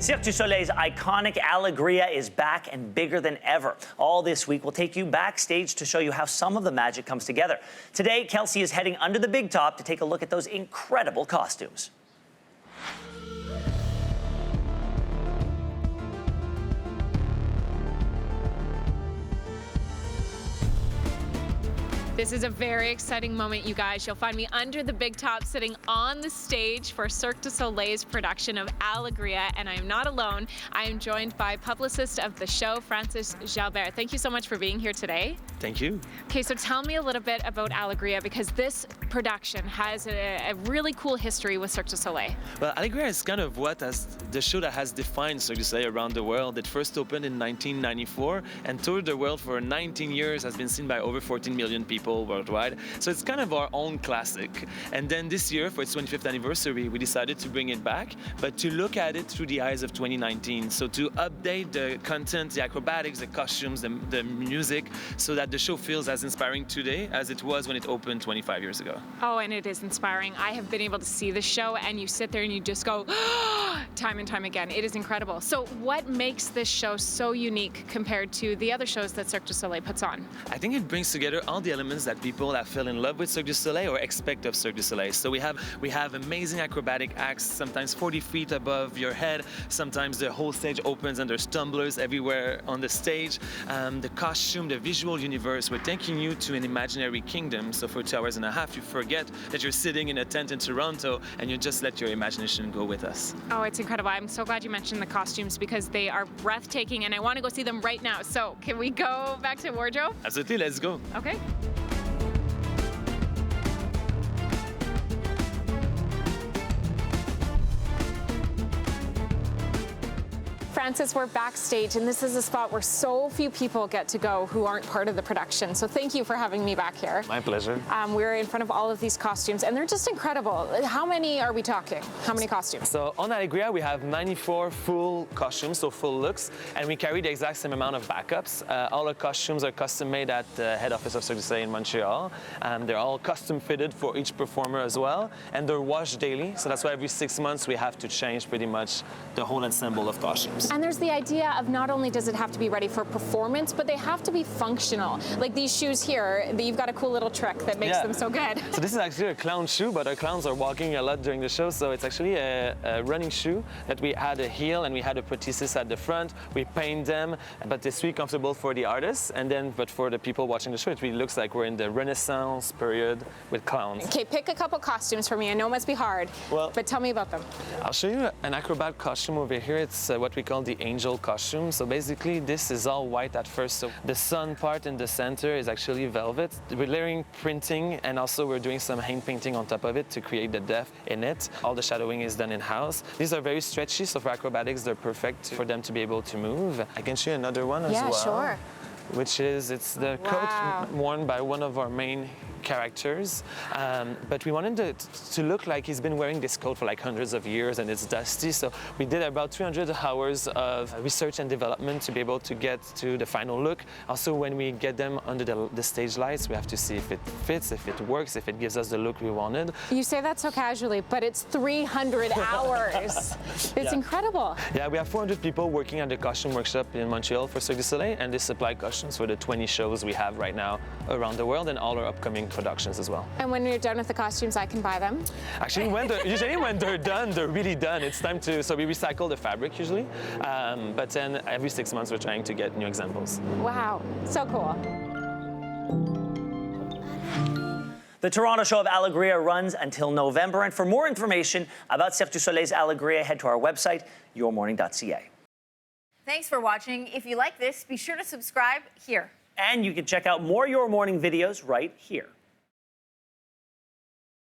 Cirque du Soleil's iconic Alegria is back and bigger than ever. All this week, we'll take you backstage to show you how some of the magic comes together. Today, Kelsey is heading under the big top to take a look at those incredible costumes. This is a very exciting moment, you guys. You'll find me under the big top sitting on the stage for Cirque du Soleil's production of Alegria, and I am not alone. I am joined by publicist of the show, Francis Jalbert. Thank you so much for being here today. Thank you. Okay, so tell me a little bit about Alegria, because this production has a really cool history with Cirque du Soleil. Well, Alegria is kind of the show that has defined Cirque du Soleil around the world. It first opened in 1994 and toured the world for 19 years, has been seen by over 14 million people worldwide. So it's kind of our own classic. And then this year, for its 25th anniversary, we decided to bring it back, but to look at it through the eyes of 2019. So to update the content, the acrobatics, the costumes, the music, so that the show feels as inspiring today as it was when it opened 25 years ago. Oh, and it is inspiring. I have been able to see the show, and you sit there and you just go, time and time again. It is incredible. So what makes this show so unique compared to the other shows that Cirque du Soleil puts on? I think it brings together all the elements that people that fell in love with Cirque du Soleil or expect of Cirque du Soleil. So we have amazing acrobatic acts, sometimes 40 feet above your head. Sometimes the whole stage opens and there's tumblers everywhere on the stage. The costume, the visual universe, we're taking you to an imaginary kingdom. So for 2 hours and a half, you forget that you're sitting in a tent in Toronto and you just let your imagination go with us. Oh, it's incredible. I'm so glad you mentioned the costumes because they are breathtaking and I want to go see them right now. So can we go back to wardrobe? Absolutely, let's go. Okay. Francis, we're backstage, and this is a spot where so few people get to go who aren't part of the production. So thank you for having me back here. My pleasure. We're in front of all of these costumes, and they're just incredible. How many are we talking? How many costumes? So on Alegria, we have 94 full costumes, so full looks, and we carry the exact same amount of backups. All the costumes are custom made at the head office of Cirque du Soleil in Montreal. They're all custom fitted for each performer as well, and they're washed daily. So that's why every 6 months we have to change pretty much the whole ensemble of costumes. And there's the idea of not only does it have to be ready for performance, but they have to be functional. Like these shoes here, you've got a cool little trick that makes them so good. So this is actually a clown shoe, but our clowns are walking a lot during the show, so it's actually a running shoe that we had a heel and we had a prosthesis at the front. We paint them, but it's really comfortable for the artists, but for the people watching the show, it really looks like we're in the Renaissance period with clowns. Okay, pick a couple costumes for me. I know it must be hard, but tell me about them. I'll show you an acrobat costume over here. It's what we call the angel costume. So basically this is all white at first. So the sun part in the center is actually velvet. We're layering printing and also we're doing some hand painting on top of it to create the depth in it. All the shadowing is done in-house. These are very stretchy, so for acrobatics they're perfect for them to be able to move. I can show you another one as well. Yeah, sure. Which is, it's the coat worn by one of our main characters, but we wanted to look like he's been wearing this coat for like hundreds of years and it's dusty, so we did about 300 hours of research and development to be able to get to the final look. Also, when we get them under the stage lights, we have to see if it fits, if it works, if it gives us the look we wanted. You say that so casually, but it's 300 hours. It's incredible. Yeah, we have 400 people working at the costume workshop in Montreal for Cirque du Soleil, and they supply costumes for the 20 shows we have right now around the world and all our upcoming productions as well. And when you're done with the costumes, I can buy them? Actually, usually when they're done, they're really done. It's time to, so we recycle the fabric usually, but then every 6 months we're trying to get new examples. Wow, so cool. The Toronto show of Alegria runs until November, and for more information about Cirque du Soleil's Alegria, head to our website, yourmorning.ca. Thanks for watching. If you like this, be sure to subscribe here. And you can check out more Your Morning videos right here.